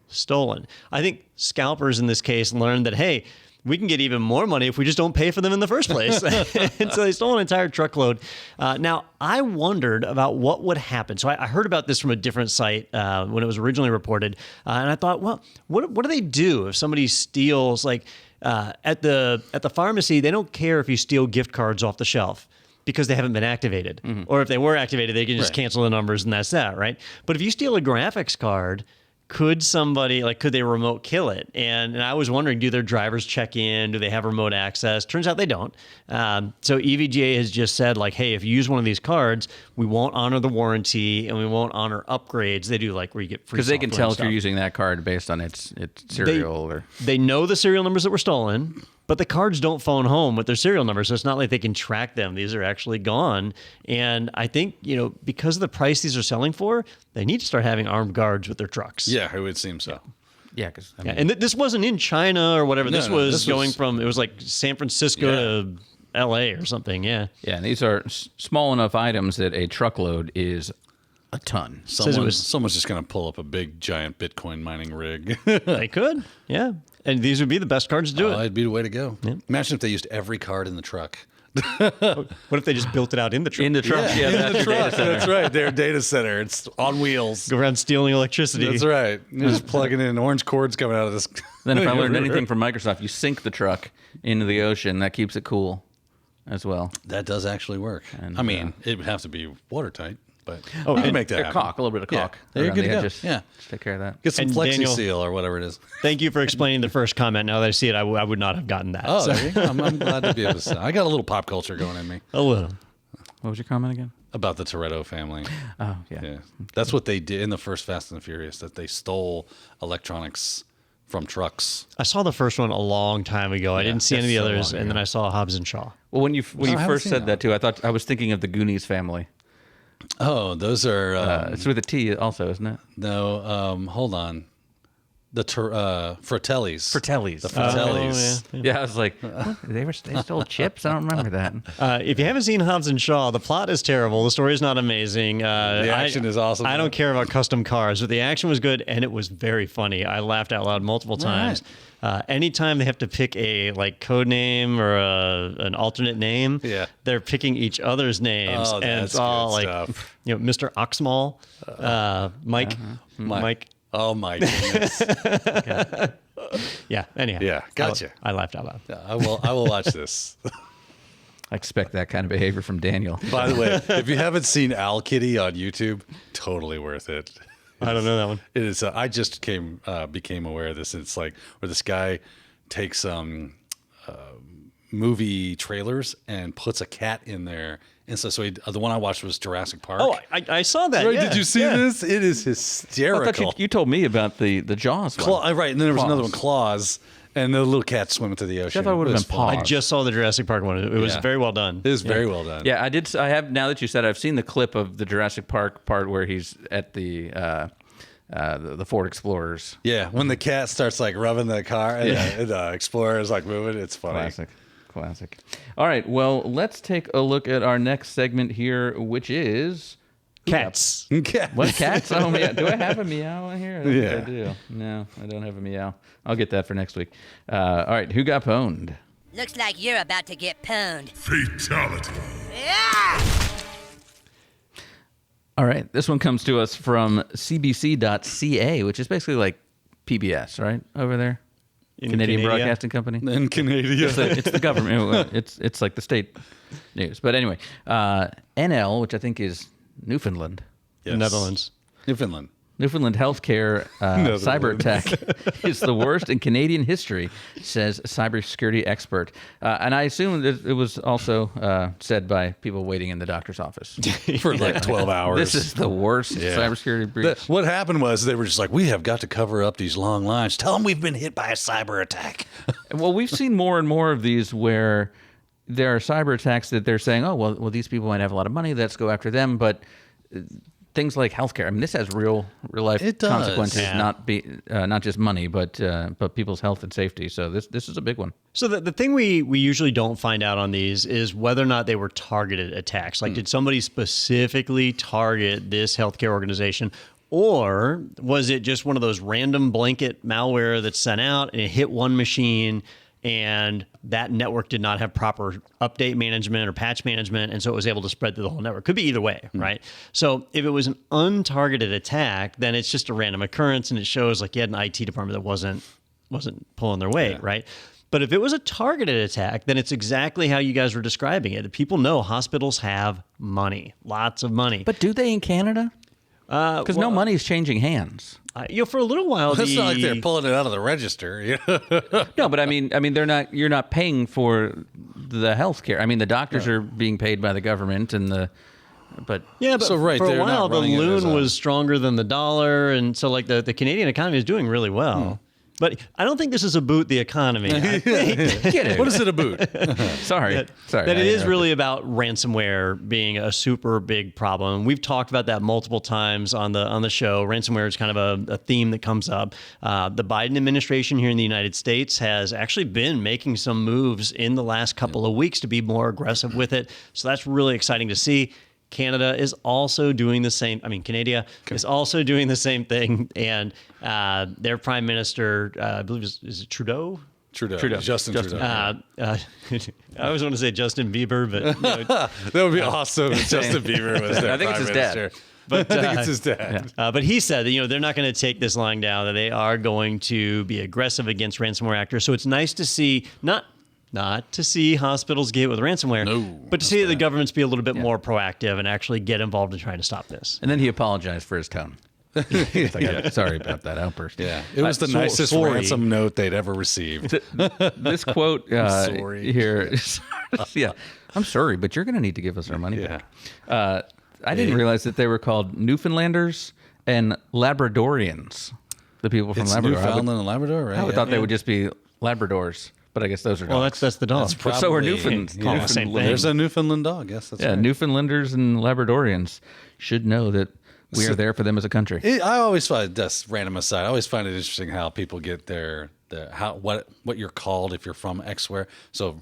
stolen. I think scalpers in this case learned that, hey, we can get even more money if we just don't pay for them in the first place. And so they stole an entire truckload. Now, I wondered about what would happen. So I heard about this from a different site when it was originally reported. And I thought, well, what do they do if somebody steals, like at the pharmacy, they don't care if you steal gift cards off the shelf because they haven't been activated. Mm-hmm. Or if they were activated, they can just cancel the numbers and that's that, right? But if you steal a graphics card, could they remote kill it? And I was wondering, do their drivers check in? Do they have remote access? Turns out they don't. So EVGA has just said, like, hey, if you use one of these cards, we won't honor the warranty and we won't honor upgrades. They do like where you get free. Because they can tell if you're using that card based on its serial. They know the serial numbers that were stolen, but the cards don't phone home with their serial numbers, so it's not like they can track them. These are actually gone. And I think, because of the price these are selling for, they need to start having armed guards with their trucks. Yeah, it would seem so. Yeah, because and this wasn't in China or whatever. This was going it was like San Francisco to L.A. or something. Yeah. Yeah, and these are small enough items that a truckload is a ton. Someone's just going to pull up a big, giant Bitcoin mining rig. They could, yeah. And these would be the best cards to do it. It'd be the way to go. Yeah. Imagine if they used every card in the truck. What if they just built it out in the truck? In the truck, in the truck. That's right. Their data center. It's on wheels. Go around stealing electricity. That's right. You're just plugging in orange cords coming out of this. Then if I learned anything from Microsoft, you sink the truck into the ocean. That keeps it cool as well. That does actually work. And, it would have to be watertight. But you can make that happen. A little bit of caulk. There you're good to go. Just take care of that. Get some Flexi Seal or whatever it is. Thank you for explaining the first comment. Now that I see it, I would not have gotten that. Oh, there you go. I'm glad to be able to say. I got a little pop culture going in me. A little. What was your comment again? About the Toretto family. Oh, yeah. That's what they did in the first Fast and the Furious, that they stole electronics from trucks. I saw the first one a long time ago. I didn't see any of the others, and then I saw Hobbs and Shaw. Well, when you first said that too, I was thinking of the Goonies family. Oh, those are... it's with a T also, isn't it? No, hold on. The Fratellis. Fratellis. The Fratellis. Yeah, I was like, what? They stole chips? I don't remember that. If you haven't seen Hobbs and Shaw, the plot is terrible. The story is not amazing. The action is awesome. I don't care about custom cars, but the action was good, and it was very funny. I laughed out loud multiple times. Right. Anytime they have to pick a code name or an alternate name, they're picking each other's names, and it's all like, Mr. Oxmall, Mike, Mike. Oh my goodness! Yeah. Anyhow. Yeah. Gotcha. I laughed out loud. Yeah, I will watch this. I expect that kind of behavior from Daniel. By the way, if you haven't seen Owl Kitty on YouTube, totally worth it. I don't know that one. It is. I just became aware of this. It's like where this guy takes movie trailers and puts a cat in there. And so the one I watched was Jurassic Park. Oh, I saw that. Right, yeah. did you see this? It is I hysterical. thought you told me about the Jaws one. Right, and then there was Claws. another one, Claws, and the little cat swimming through the ocean. I thought it would have was been fun. Paws. I just saw the Jurassic Park one. It was very well done. It is very well done. Yeah, I did. I have, now that you said, I've seen the clip of the Jurassic Park part where he's at the Ford Explorers. Yeah, when the cat starts like rubbing the car and the Explorer is like moving, it's funny. Classic. All right, well, let's take a look at our next segment here, which is Cats. Cat. What, cats? Oh, yeah. Do I have a meow in here? I don't think Yeah. I do. No, I don't have a meow. I'll get that for next week. All right, who got pwned? Looks like you're about to get pwned. Fatality. Yeah! All right, this one comes to us from cbc.ca, which is basically like PBS, right, over there? In Canadian Canada. Broadcasting Company. In Canada. It's the government. It's like the state news. But anyway, NL, which I think is Newfoundland. Yes. Netherlands. Newfoundland. Newfoundland healthcare cyber attack is the worst in Canadian history, says cybersecurity expert. And I assume that it was also said by people waiting in the doctor's office. For like 12 hours. This is the worst cybersecurity breach. What happened was they were just like, we have got to cover up these long lines. Tell them we've been hit by a cyber attack. Well, we've seen more and more of these where there are cyber attacks that they're saying, oh, well, these people might have a lot of money. Let's go after them. But things like healthcare, I mean, this has real life It does. consequences, Yeah. not just money, but people's health and safety. So this is a big one. So the thing we usually don't find out on these is whether or not they were targeted attacks. Like, did somebody specifically target this healthcare organization? Or was it just one of those random blanket malware that's sent out and it hit one machine and that network did not have proper update management or patch management, and so it was able to spread through the whole network? Could be either way, right? So if it was an untargeted attack, then it's just a random occurrence and it shows like you had an IT department that wasn't pulling their weight, right? But if it was a targeted attack, then it's exactly how you guys were describing it. People know hospitals have money, lots of money. But do they in Canada? Because no money is changing hands. For a little while, It's not like they're pulling it out of the register. No, but I mean, they're not. You're not paying for the health care. I mean, the doctors are being paid by the government, but So, right, for a they're while, not the running it as loon a- was stronger than the dollar, and so like the Canadian economy is doing really well. But I don't think this is a boot the economy. I think get it. What is it a boot? Sorry. that it is really about ransomware being a super big problem. We've talked about that multiple times on the show. Ransomware is kind of a theme that comes up. The Biden administration here in the United States has actually been making some moves in the last couple of weeks to be more aggressive with it. So that's really exciting to see. Canada is also doing the same. I mean, Canada is also doing the same thing, and their prime minister, I believe, is it Trudeau? Trudeau. Justin Trudeau. I always want to say Justin Bieber, but That would be awesome if Justin Bieber was their I think it's prime his dad. minister. But I think it's his dad. but he said that they're not going to take this lying down, that they are going to be aggressive against ransomware actors. So it's nice to see not to see hospitals get hit with ransomware, but to see the governments be a little bit more proactive and actually get involved in trying to stop this. And then he apologized for his tone. He's like, sorry about that outburst. Yeah, it was the nicest sorry. ransom note they'd ever received. This quote sorry. here, yeah, I'm sorry, but you're going to need to give us our money back. I didn't realize that they were called Newfoundlanders and Labradorians. The people from It's Labrador. Newfoundland and Labrador, right? I would thought they would just be Labradors, but I guess those are dogs. Well, that's the dog. But so are probably- Newfoundlands. Call it the same thing. There's a Newfoundland dog. Yes, that's Yeah, right. Newfoundlanders and Labradorians should know that we are there for them as a country. I always find that's random aside. I always find it interesting how people get what you're called if you're from Xware. So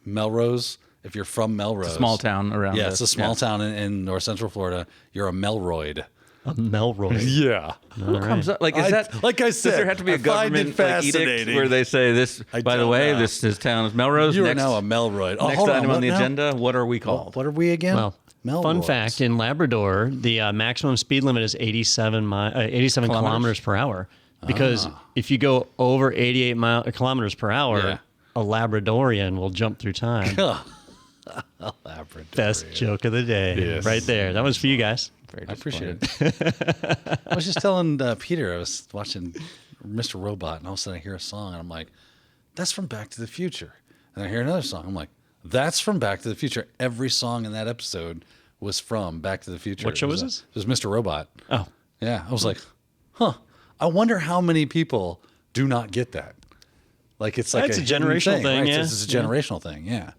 Melrose, if you're from Melrose, Small town around. Yeah, us. it's a small town in North Central Florida. You're a Melroid. A Melroy. Yeah. Who comes up? Like, is that like I Does there said, have to be a I find it government like, edict fascinating. where they say this? I By the don't way, know. this town is Melrose. You are next, now a Melroid. Oh, next hold item on, on the what now? agenda. What are we called? What are we again? Well, fun Melroids. fact, in Labrador, the maximum speed limit is 87 kilometers per hour. Because if you go over 88 kilometers per hour, Yeah. a Labradorian will jump through time. Labrador. Best joke of the day. Yes. Right there. That was for you guys. I appreciate it. I was just telling Peter, I was watching Mr. Robot, and all of a sudden I hear a song, and I'm like, that's from Back to the Future. And I hear another song. I'm like, that's from Back to the Future. Every song in that episode was from Back to the Future. What show was this? It was Mr. Robot. Oh. Yeah. I was like, huh. I wonder how many people do not get that. Like it's like That's a hidden generational thing, right? yeah. It's a generational thing, yeah.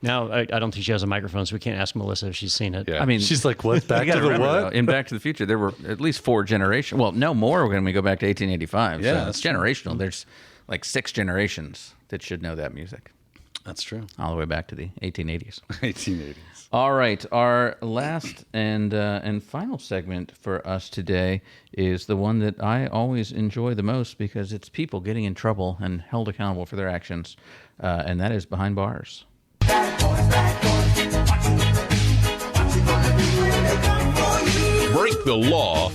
Now, I don't think she has a microphone, so we can't ask Melissa if she's seen it. Yeah. I mean, she's like, what? Back You to gotta the remember, what? though, in Back to the Future, there were at least 4 generations. Well, no more when we go back to 1885. Yeah, so that's it's generational. There's like 6 generations that should know that music. That's true. All the way back to the 1880s. 1880s. All right, our last and final segment for us today is the one that I always enjoy the most because it's people getting in trouble and held accountable for their actions, and that is Behind Bars. Break the law,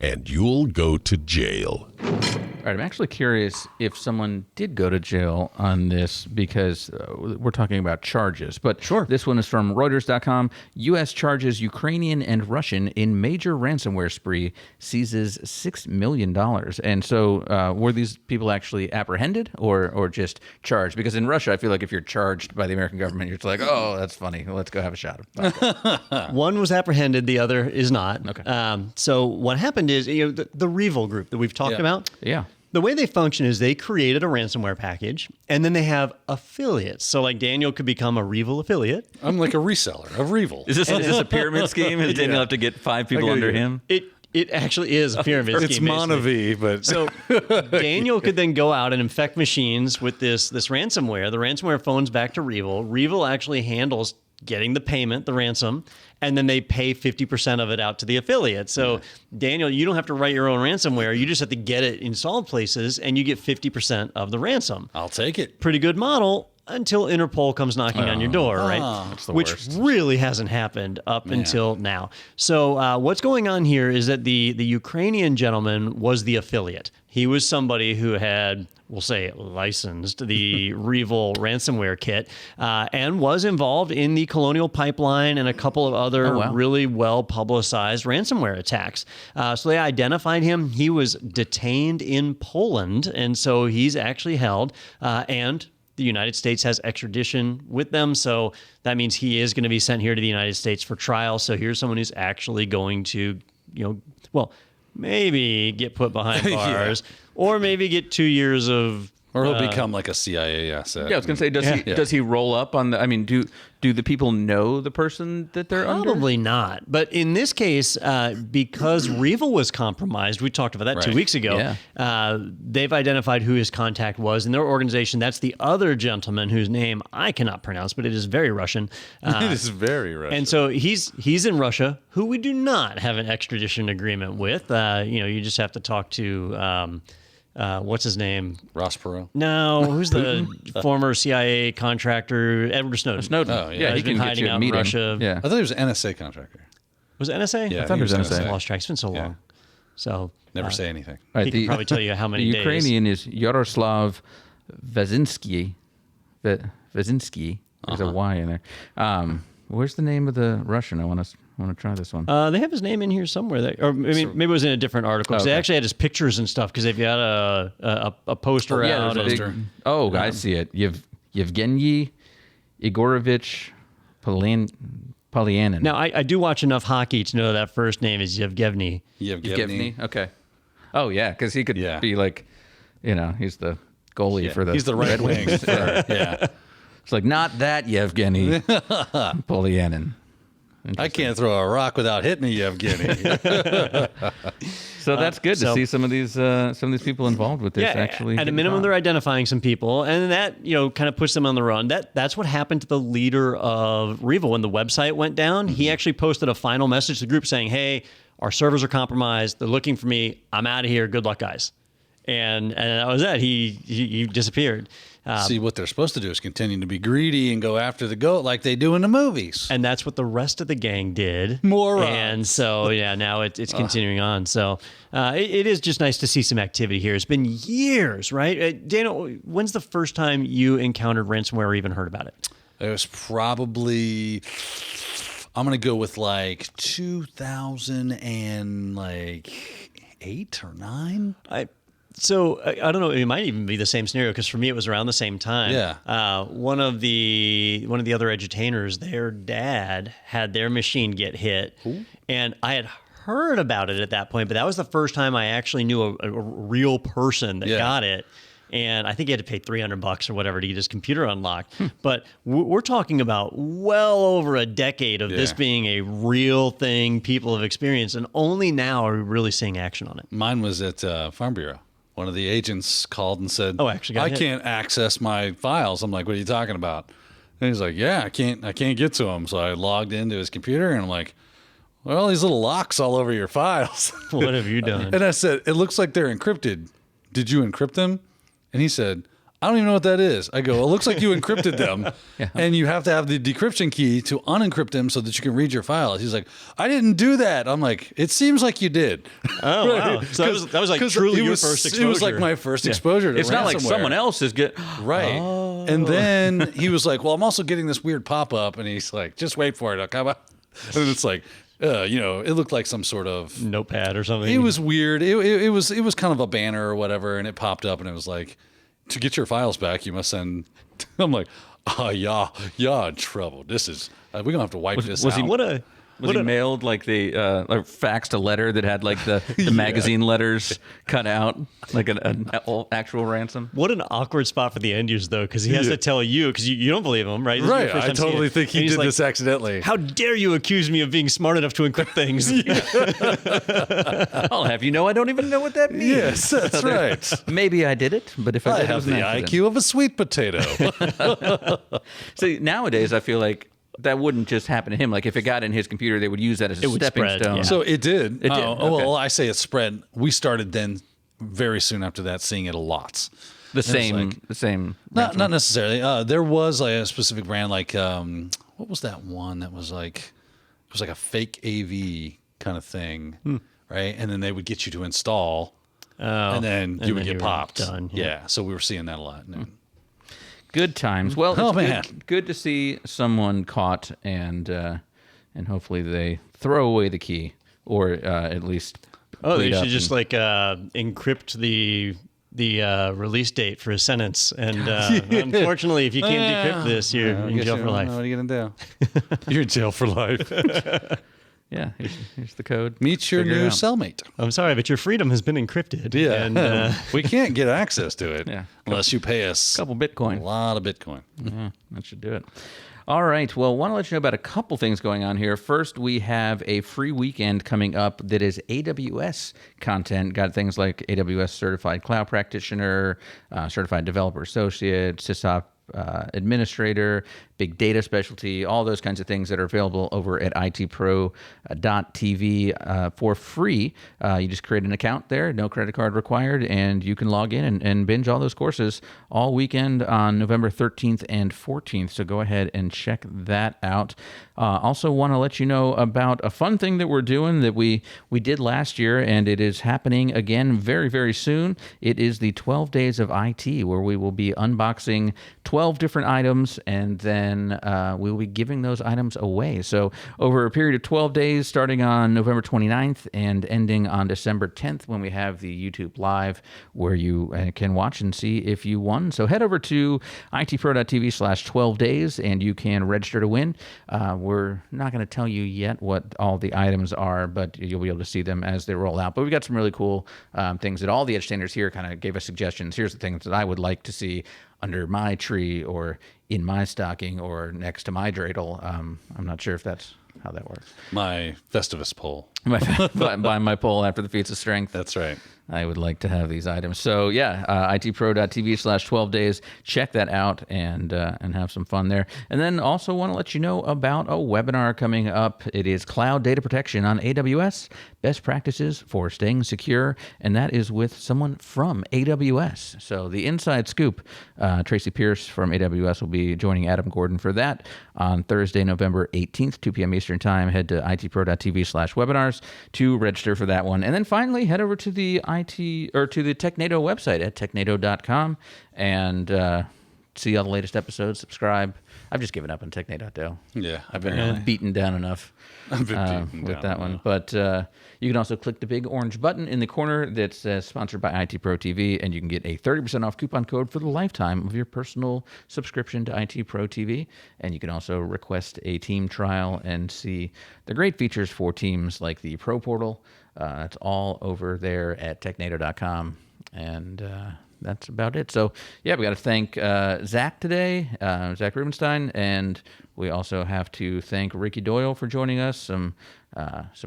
and you'll go to jail. All right, I'm actually curious if someone did go to jail on this because we're talking about charges. But sure. This one is from Reuters.com. U.S. charges Ukrainian and Russian in major ransomware spree, seizes $6 million. And so were these people actually apprehended or just charged? Because in Russia, I feel like if you're charged by the American government, you're just like, oh, that's funny. Let's go have a shot. One was apprehended, the other is not. Okay. So what happened is, the REvil group that we've talked about. Yeah. The way they function is they created a ransomware package, and then they have affiliates. So like Daniel could become a REvil affiliate. I'm like a reseller of REvil. Is this a pyramid scheme? Is Daniel have to get 5 people under him? It actually is a pyramid scheme. It's Monavi, but so Daniel could then go out and infect machines with this ransomware. The ransomware phones back to REvil. REvil actually handles getting the payment, the ransom, and then they pay 50% of it out to the affiliate. So, Daniel, you don't have to write your own ransomware. You just have to get it installed places, and you get 50% of the ransom. I'll take it. Pretty good model until Interpol comes knocking on your door, right? That's the Which worst. really hasn't happened up until now. So what's going on here is that the Ukrainian gentleman was the affiliate. He was somebody who had, we'll say, licensed the REvil ransomware kit and was involved in the Colonial Pipeline and a couple of other really well-publicized ransomware attacks. So they identified him. He was detained in Poland, and so he's actually held and the United States has extradition with them, so that means he is going to be sent here to the United States for trial. So here's someone who's actually going to, maybe get put behind bars, or maybe get 2 years of. Or he'll become like a CIA asset. Yeah, I was going to say, does he roll up on the? I mean, do the people know the person that they're under? Probably not. But in this case, because REvil was compromised, we talked about that 2 weeks ago. Yeah. They've identified who his contact was in their organization. That's the other gentleman whose name I cannot pronounce, but it is very Russian. It is very Russian. And so he's in Russia, who we do not have an extradition agreement with. You just have to talk to. What's his name? Ross Perot. No, who's the former CIA contractor? Edward Snowden. Snowden. Oh, yeah. He He's been can get hiding you a out in meeting. Russia. Yeah. I thought he was an NSA contractor. Was it NSA? Yeah, I thought he it was was NSA. I lost track. It's been so long. So Never say anything. All right, he could probably tell you how many the days. Ukrainian is Yaroslav Vezinsky. Vezinsky. There's a Y in there. Where's the name of the Russian? I want to try this one. They have his name in here somewhere. Or maybe it was in a different article. 'Cause They actually had his pictures and stuff because they've got a poster out. there's a big, I see it. Yevgeny Igorovich Polyanin. Now, I do watch enough hockey to know that first name is Yevgeny. Yevgeny. Okay. Oh yeah, because he could be like, he's the goalie for the. He's the right Red wing. Wings. Yeah. It's like not that Yevgeny Polyanin. I can't throw a rock without hitting a Yevgeny. So that's good to see some of these people involved with this actually. At a minimum, they're identifying some people, and that kind of puts them on the run. That's what happened to the leader of REvil when the website went down. He actually posted a final message to the group saying, "Hey, our servers are compromised. They're looking for me. I'm out of here. Good luck, guys." And that was it. He disappeared. See, what they're supposed to do is continue to be greedy and go after the goat like they do in the movies. And that's what the rest of the gang did. Morons. And so, now it's continuing on. So it is just nice to see some activity here. It's been years, right? Daniel, when's the first time you encountered ransomware or even heard about it? It was probably, I'm going to go with like 2008 or 9. So I don't know. It might even be the same scenario because for me it was around the same time. Yeah. One of the other edutainers, their dad had their machine get hit, and I had heard about it at that point, but that was the first time I actually knew a real person that got it. And I think he had to pay $300 or whatever to get his computer unlocked. But we're talking about well over a decade of this being a real thing people have experienced, and only now are we really seeing action on it. Mine was at Farm Bureau. One of the agents called and said, "Oh, actually, I can't access my files." I'm like, "What are you talking about?" And he's like, "Yeah, I can't get to them." So I logged into his computer, and I'm like, "Well, these little locks all over your files." What have you done? And I said, "It looks like they're encrypted. Did you encrypt them?" And he said, "I don't even know what that is." I go, "It looks like you encrypted them, and you have to have the decryption key to unencrypt them so that you can read your files." He's like, "I didn't do that." I'm like, "It seems like you did." Oh, wow. So that was like truly your first exposure. It was like my first exposure to It's not like ransomware. someone else is good. Right. Oh. And then he was like, "Well, I'm also getting this weird pop-up," and he's like, "Just wait for it, okay?" And it's like, it looked like some sort of notepad or something. It was weird. It was kind of a banner or whatever, and it popped up, and it was like, "To get your files back, you must send." I'm like, "Oh, yeah, in trouble. This is we're gonna have to wipe this out." Was he mailed like the faxed a letter that had like the magazine letters cut out, like an actual ransom? What an awkward spot for the end user, though, because he has to tell you, because you don't believe him, right? Right. I totally think he did this accidentally. "How dare you accuse me of being smart enough to encrypt things?" I'll have you know I don't even know what that means. Yes, that's right. Maybe I did it, but if I did, have it was an the accident. IQ of a sweet potato. See, nowadays I feel like that wouldn't just happen to him. Like if it got in his computer, they would use that as a stepping spread, stone. yeah. So it did. It did. Oh, well, I say it spread. We started then very soon after that seeing it a lot. The same. Not necessarily. There was a specific brand like what was that one that was like it was like a fake AV kind of thing, right? And then they would get you to install, and then you would get popped. Done, yeah. So we were seeing that a lot. Good times. Well, Oh, it's man. good to see someone caught, and hopefully they throw away the key, or at least. They should just like encrypt the release date for a sentence. And unfortunately, if you can't decrypt this, you're in jail for life. What are you gonna do? You're in jail for life. Yeah, here's the code. Meet your Figure it new out. cellmate. I'm sorry, but your freedom has been encrypted. Yeah, And, we can't get access to it unless you pay us couple Bitcoin. a lot of Bitcoin. Yeah, that should do it. All right. Well, want to let you know about a couple things going on here. First, we have a free weekend coming up that is AWS content. Got things like AWS Certified Cloud Practitioner, Certified Developer Associate, SysOps Administrator, Big Data Specialty, all those kinds of things that are available over at itpro.tv for free. You just create an account there, no credit card required, and you can log in and binge all those courses all weekend on November 13th and 14th. So go ahead and check that out. Also want to let you know about a fun thing that we're doing that we did last year, and it is happening again very, very soon. It is the 12 Days of IT, where we will be unboxing 12 different items, and then we will be giving those items away. So over a period of 12 days, starting on November 29th and ending on December 10th, when we have the YouTube Live, where you can watch and see if you won. So head over to itpro.tv/12 days, and you can register to win. We're not going to tell you yet what all the items are, but you'll be able to see them as they roll out. But we've got some really cool things that all the edutainers here kind of gave us suggestions. Here's the things that I would like to see under my tree or in my stocking or next to my dreidel. I'm not sure if that's how that works. My Festivus poll. By my poll after the feats of strength. That's right. I would like to have these items. So yeah, itpro.tv/12 days. Check that out and have some fun there. And then also want to let you know about a webinar coming up. It is Cloud Data Protection on AWS, Best Practices for Staying Secure. And that is with someone from AWS. So the inside scoop, Tracy Pierce from AWS will be joining Adam Gordon for that on Thursday, November 18th, 2 p.m. Eastern Time. Head to itpro.tv/webinars to register for that one. And then finally, head over to the Technado website at technado.com and see all the latest episodes, subscribe. I've just given up on Technado, Dale. Yeah, I've been beaten down enough with that one. But you can also click the big orange button in the corner that says sponsored by IT Pro TV, and you can get a 30% off coupon code for the lifetime of your personal subscription to IT Pro TV. And you can also request a team trial and see the great features for teams like the Pro Portal. It's all over there at technado.com. And that's about it. So, yeah, we got to thank Zak today, Zak Rubenstein, and we also have to thank Ricky Doyle for joining us. Some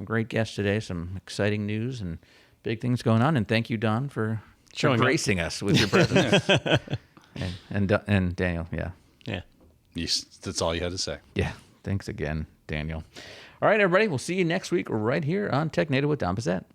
great guests today, some exciting news and big things going on. And thank you, Don, for gracing us with your presence. and Daniel, Yeah. Yes, that's all you had to say. Yeah, thanks again, Daniel. All right, everybody, we'll see you next week right here on Technado with Don Pizzette.